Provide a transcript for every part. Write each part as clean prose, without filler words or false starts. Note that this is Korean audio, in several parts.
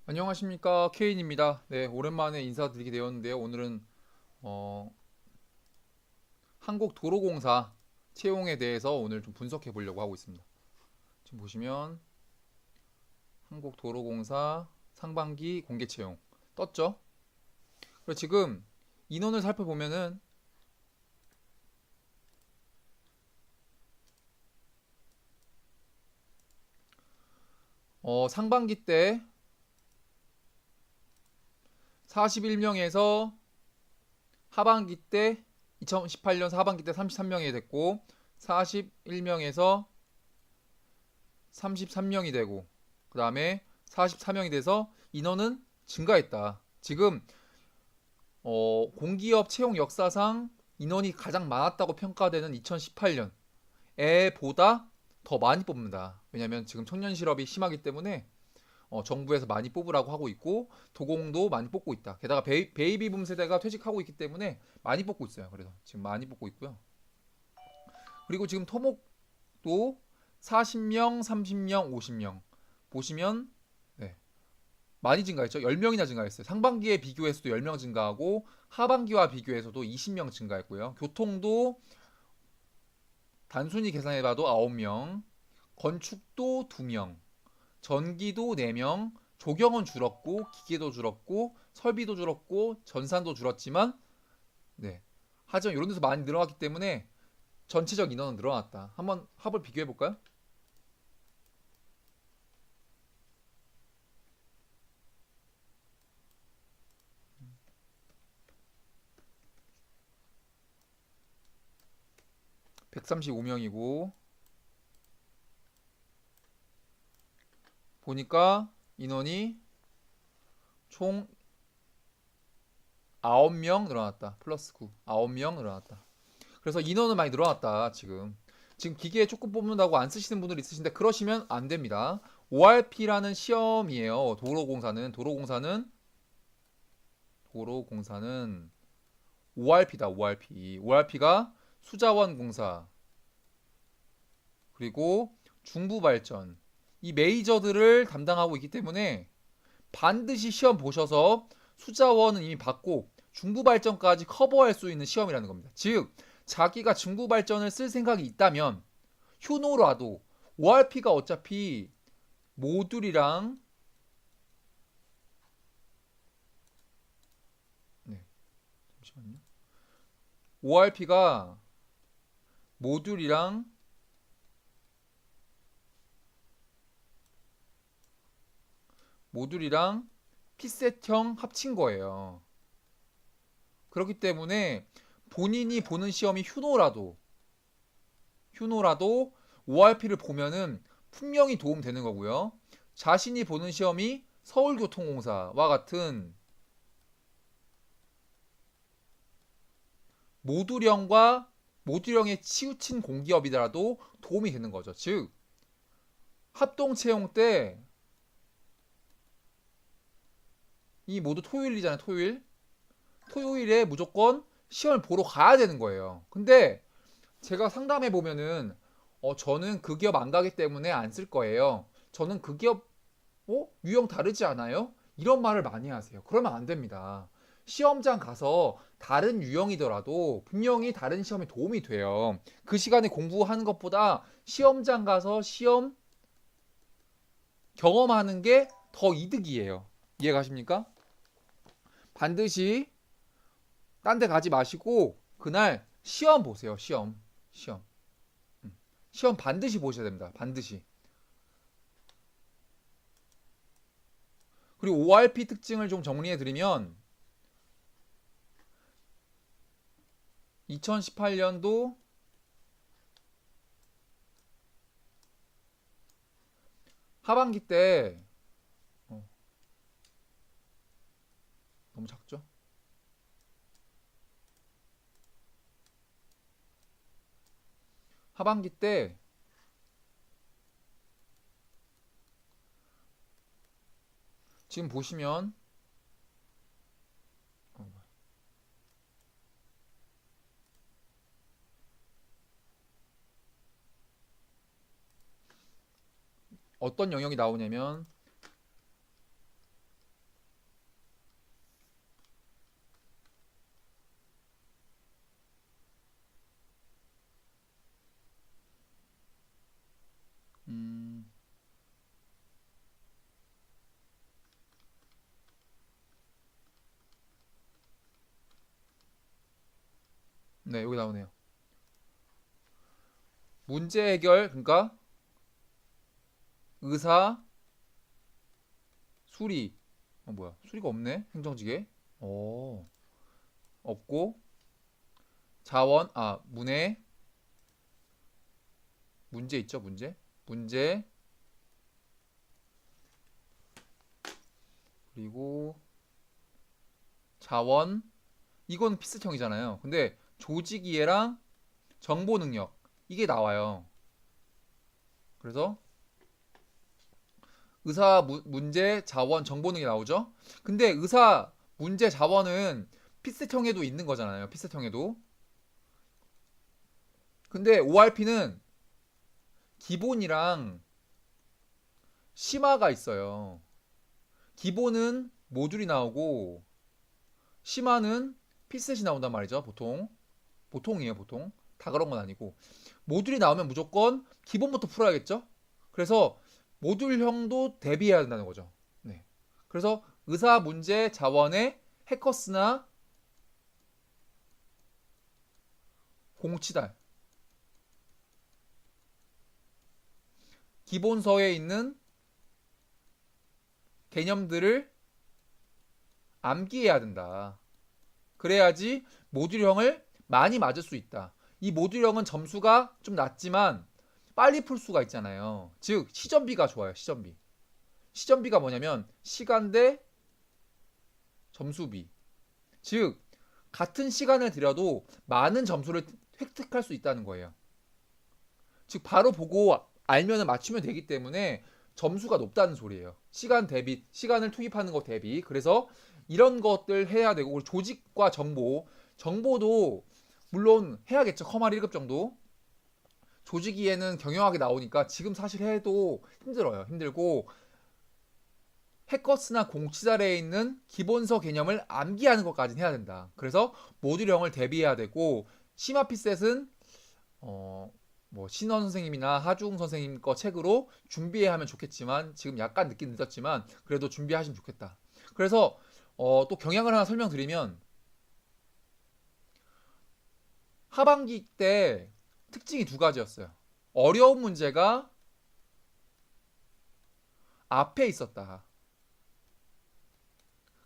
안녕하십니까, 케인입니다. 네, 오랜만에 인사드리게 되었는데요. 오늘은 어, 한국도로공사 채용에 대해서 오늘 좀 분석해 보려고 하고 있습니다. 지금 보시면 한국도로공사 상반기 공개 채용 떴죠? 그리고 지금 인원을 살펴보면은 상반기 때 41명에서 하반기 때 2018년 하반기 때 33명이 됐고 41명에서 33명이 되고 그 다음에 44명이 돼서 인원은 증가했다. 지금 공기업 채용 역사상 인원이 가장 많았다고 평가되는 2018년에 보다 더 많이 뽑는다. 왜냐하면 지금 청년 실업이 심하기 때문에 정부에서 많이 뽑으라고 하고 있고 도공도 많이 뽑고 있다. 게다가 베이비붐 세대가 퇴직하고 있기 때문에 많이 뽑고 있어요. 그래서 지금 많이 뽑고 있고요. 그리고 지금 토목도 40명, 30명, 50명 보시면 네, 많이 증가했죠. 10명이나 증가했어요. 상반기에 비교해서도 10명 증가하고 하반기와 비교해서도 20명 증가했고요. 교통도 단순히 계산해봐도 9명, 건축도 2명, 전기도 4명, 조경은 줄었고 기계도 줄었고 설비도 줄었고 전산도 줄었지만 네. 하지만 이런 데서 많이 늘어났기 때문에 전체적 인원은 늘어났다. 한번 합을 비교해 볼까요? 135명이고 보니까 인원이 총 9명 늘어났다. 플러스 9. 9명 늘어났다. 그래서 인원은 많이 늘어났다, 지금. 지금 기계에 조금 뽑는다고 안 쓰시는 분들 있으신데 그러시면 안 됩니다. ORP라는 시험이에요. 도로공사는 ORP다, ORP. ORP가 수자원 공사, 그리고 중부발전. 이 메이저들을 담당하고 있기 때문에 반드시 시험 보셔서 수자원은 이미 받고 중부발전까지 커버할 수 있는 시험이라는 겁니다. 즉, 자기가 중부발전을 쓸 생각이 있다면 휴노라도 ORP가 어차피 모듈이랑 네, 잠시만요. ORP가 모듈이랑 모듈이랑 피셋형 합친 거예요. 그렇기 때문에 본인이 보는 시험이 휴노라도 ORP를 보면은 분명히 도움되는 거고요. 자신이 보는 시험이 서울교통공사와 같은 모듈형과 모듈형에 치우친 공기업이더라도 도움이 되는 거죠. 즉 합동 채용 때 이 모두 토요일이잖아요. 토요일에 무조건 시험을 보러 가야 되는 거예요. 근데 제가 상담해 보면은 저는 그 기업 안 가기 때문에 안 쓸 거예요. 저는 그 기업 유형 다르지 않아요? 이런 말을 많이 하세요. 그러면 안 됩니다. 시험장 가서 다른 유형이더라도 분명히 다른 시험에 도움이 돼요. 그 시간에 공부하는 것보다 시험장 가서 시험 경험하는 게 더 이득이에요. 이해가십니까? 반드시 딴 데 가지 마시고 그날 시험 보세요. 시험. 시험 반드시 보셔야 됩니다. 반드시. 그리고 ORP 특징을 좀 정리해 드리면 2018년도 하반기 때 어, 너무 작죠? 하반기 때 지금 보시면 어떤 영역이 나오냐면 네, 여기 나오네요. 문제 해결, 그러니까 의사, 수리. 뭐야? 수리가 없네. 행정직에. 오, 없고 자원, 문해, 문제 있죠, 문제. 문제 그리고 자원. 이건 피스형이잖아요. 근데 조직 이해랑 정보 능력 이게 나와요. 그래서 의사 문제 자원 정보 능력이 나오죠. 근데 의사 문제 자원은 피스형에도 있는 거잖아요. 피스형에도. 근데 ORP는 기본이랑 심화가 있어요. 기본은 모듈이 나오고 심화는 피셋이 나온단 말이죠. 보통이에요. 보통 다 그런 건 아니고 모듈이 나오면 무조건 기본부터 풀어야겠죠. 그래서 모듈형도 대비해야 된다는 거죠. 네. 그래서 의사 문제 자원에 해커스나 공치달 기본서에 있는 개념들을 암기해야 된다. 그래야지 모듈형을 많이 맞을 수 있다. 이 모듈형은 점수가 좀 낮지만 빨리 풀 수가 있잖아요. 즉 시전비가 좋아요. 시전비. 시전비가 뭐냐면 시간 대 점수비. 즉 같은 시간을 들여도 많은 점수를 획득할 수 있다는 거예요. 즉 바로 보고 알면 맞추면 되기 때문에 점수가 높다는 소리예요. 시간 대비, 시간을 투입하는 것 대비. 그래서 이런 것들 해야 되고, 그리고 조직과 정보도 물론 해야겠죠. 커말 1급 정도. 조직이에는 경영학이 나오니까 지금 사실 해도 힘들어요. 힘들고 해커스나 공치자리에 있는 기본서 개념을 암기하는 것까지는 해야 된다. 그래서 모듈형을 대비해야 되고 심화피셋은 뭐 신원 선생님이나 하중 선생님 거 책으로 준비해야 하면 좋겠지만 지금 약간 늦긴 늦었지만 그래도 준비하시면 좋겠다. 그래서 또 경향을 하나 설명드리면 하반기 때 특징이 두 가지였어요. 어려운 문제가 앞에 있었다.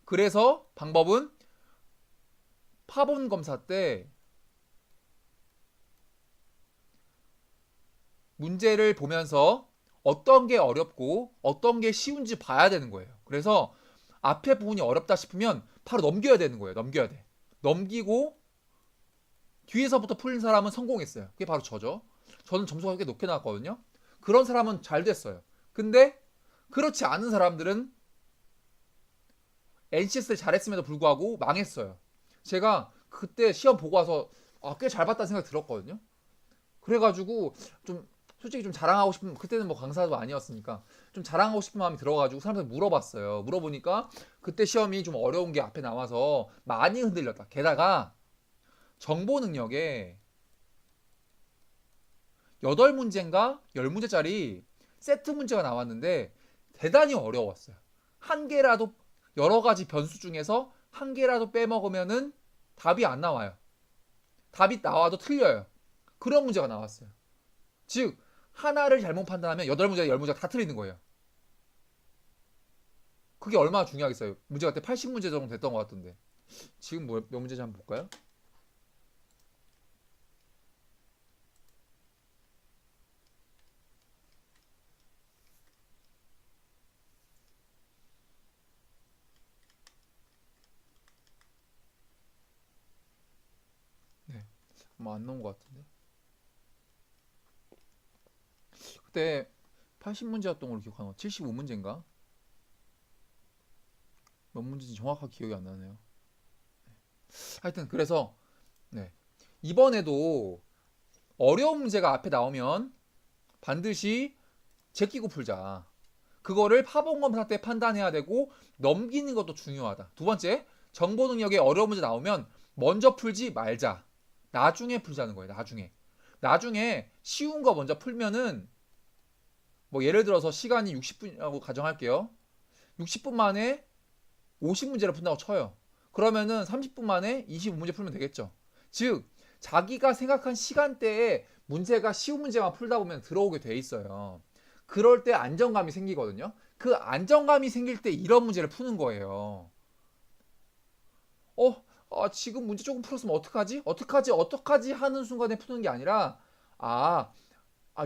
그래서 방법은 파본 검사 때 문제를 보면서 어떤 게 어렵고 어떤 게 쉬운지 봐야 되는 거예요. 그래서 앞에 부분이 어렵다 싶으면 바로 넘겨야 되는 거예요. 넘겨야 돼. 넘기고 뒤에서부터 풀린 사람은 성공했어요. 그게 바로 저죠. 저는 점수가 꽤 높게 나왔거든요. 그런 사람은 잘 됐어요. 근데 그렇지 않은 사람들은 NCS를 잘했음에도 불구하고 망했어요. 제가 그때 시험 보고 와서 꽤 잘 봤다는 생각이 들었거든요. 그래가지고 좀 솔직히 좀 자랑하고 싶은, 그때는 뭐 강사도 아니었으니까 좀 자랑하고 싶은 마음이 들어가지고 사람들 물어봤어요. 물어보니까 그때 시험이 좀 어려운 게 앞에 나와서 많이 흔들렸다. 게다가 정보 능력에 8문제인가 10문제짜리 세트 문제가 나왔는데 대단히 어려웠어요. 한 개라도, 여러 가지 변수 중에서 한 개라도 빼먹으면은 답이 안 나와요. 답이 나와도 틀려요. 그런 문제가 나왔어요. 즉 하나를 잘못 판단하면 8문제, 10문제가 다 틀리는 거예요. 그게 얼마나 중요하겠어요. 문제가 그때 80문제 정도 됐던 것 같던데. 지금 몇 문제인지 한번 볼까요? 네, 아마 안 나온 것 같은데. 그때 80문제였던 걸로 기억하나? 75문제인가? 몇 문제인지 정확하게 기억이 안 나네요. 하여튼 그래서 네. 이번에도 어려운 문제가 앞에 나오면 반드시 제끼고 풀자. 그거를 파본 검사 때 판단해야 되고 넘기는 것도 중요하다. 두 번째, 정보 능력에 어려운 문제 나오면 먼저 풀지 말자. 나중에 풀자는 거예요. 나중에 쉬운 거 먼저 풀면은 뭐 예를 들어서 시간이 60분이라고 가정할게요. 60분 만에 50문제를 푼다고 쳐요. 그러면은 30분 만에 25문제 풀면 되겠죠. 즉 자기가 생각한 시간대에 문제가 쉬운 문제만 풀다 보면 들어오게 돼 있어요. 그럴 때 안정감이 생기거든요. 그 안정감이 생길 때 이런 문제를 푸는 거예요. 지금 문제 조금 풀었으면 어떡하지? 어떡하지? 하는 순간에 푸는 게 아니라, 아,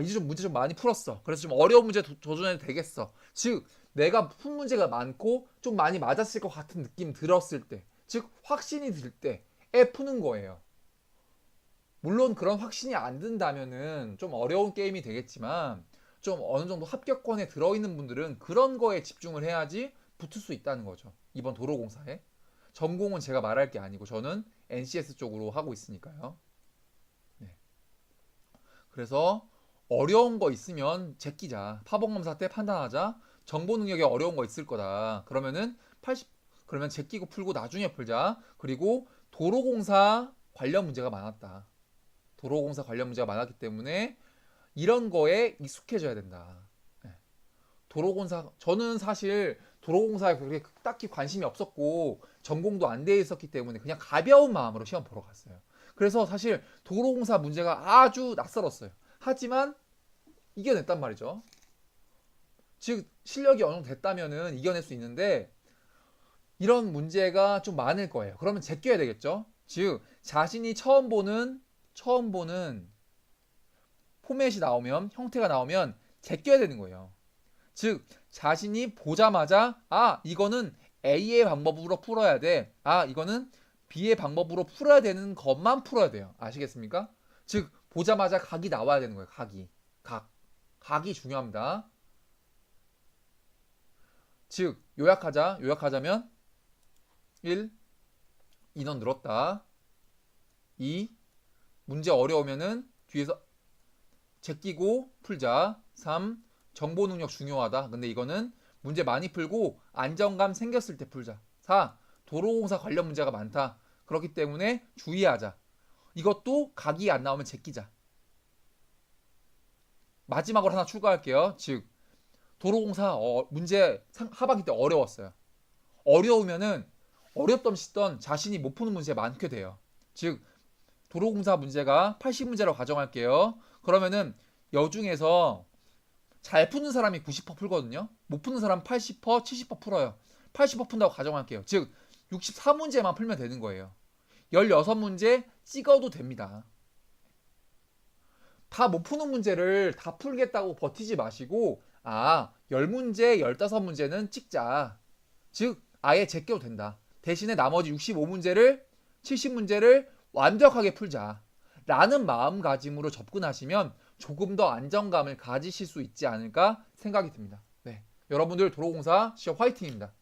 이제 좀 문제 좀 많이 풀었어. 그래서 좀 어려운 문제 도전해도 되겠어. 즉, 내가 푼 문제가 많고 좀 많이 맞았을 것 같은 느낌 들었을 때, 즉, 확신이 들 때에 푸는 거예요. 물론 그런 확신이 안 든다면은 좀 어려운 게임이 되겠지만, 좀 어느 정도 합격권에 들어있는 분들은 그런 거에 집중을 해야지 붙을 수 있다는 거죠. 이번 도로공사에. 전공은 제가 말할 게 아니고 저는 NCS 쪽으로 하고 있으니까요. 네. 그래서 어려운 거 있으면 제끼자. 파벌검사 때 판단하자. 정보 능력에 어려운 거 있을 거다. 그러면은 80 그러면 제끼고 풀고 나중에 풀자. 그리고 도로공사 관련 문제가 많았다. 도로공사 관련 문제가 많았기 때문에 이런 거에 익숙해져야 된다. 네. 도로공사 저는 사실 도로공사에 그렇게 딱히 관심이 없었고 전공도 안 돼 있었기 때문에 그냥 가벼운 마음으로 시험 보러 갔어요. 그래서 사실 도로공사 문제가 아주 낯설었어요. 하지만 이겨냈단 말이죠. 즉 실력이 어느 정도 됐다면은 이겨낼 수 있는데 이런 문제가 좀 많을 거예요. 그러면 제껴야 되겠죠. 즉 자신이 처음 보는 포맷이 나오면 형태가 나오면 제껴야 되는 거예요. 즉 자신이 보자마자 이거는 A의 방법으로 풀어야 돼. 이거는 B의 방법으로 풀어야 되는 것만 풀어야 돼요. 아시겠습니까? 즉 보자마자 각이 나와야 되는 거예요. 각이 중요합니다. 즉 요약하자면 1. 인원 늘었다. 2. 문제 어려우면은 뒤에서 제끼고 풀자. 3. 정보 능력 중요하다. 근데 이거는 문제 많이 풀고 안정감 생겼을 때 풀자. 4. 도로공사 관련 문제가 많다. 그렇기 때문에 주의하자. 이것도 각이 안 나오면 제끼자. 마지막으로 하나 추가할게요. 즉 도로공사 문제 하반기 때 어려웠어요. 어려우면은 어렵던 시던 자신이 못 푸는 문제 많게 돼요. 즉 도로공사 문제가 80문제로 가정할게요. 그러면은 여중에서 잘 푸는 사람이 90% 풀거든요. 못 푸는 사람 80%, 70% 풀어요. 80% 푼다고 가정할게요. 즉 64문제만 풀면 되는 거예요. 16문제 찍어도 됩니다. 다 못 푸는 문제를 다 풀겠다고 버티지 마시고 10문제, 15문제는 찍자. 즉 아예 제껴도 된다. 대신에 나머지 65문제를 70문제를 완벽하게 풀자. 라는 마음가짐으로 접근하시면 조금 더 안정감을 가지실 수 있지 않을까 생각이 듭니다. 네. 여러분들 도로공사 시험 화이팅입니다.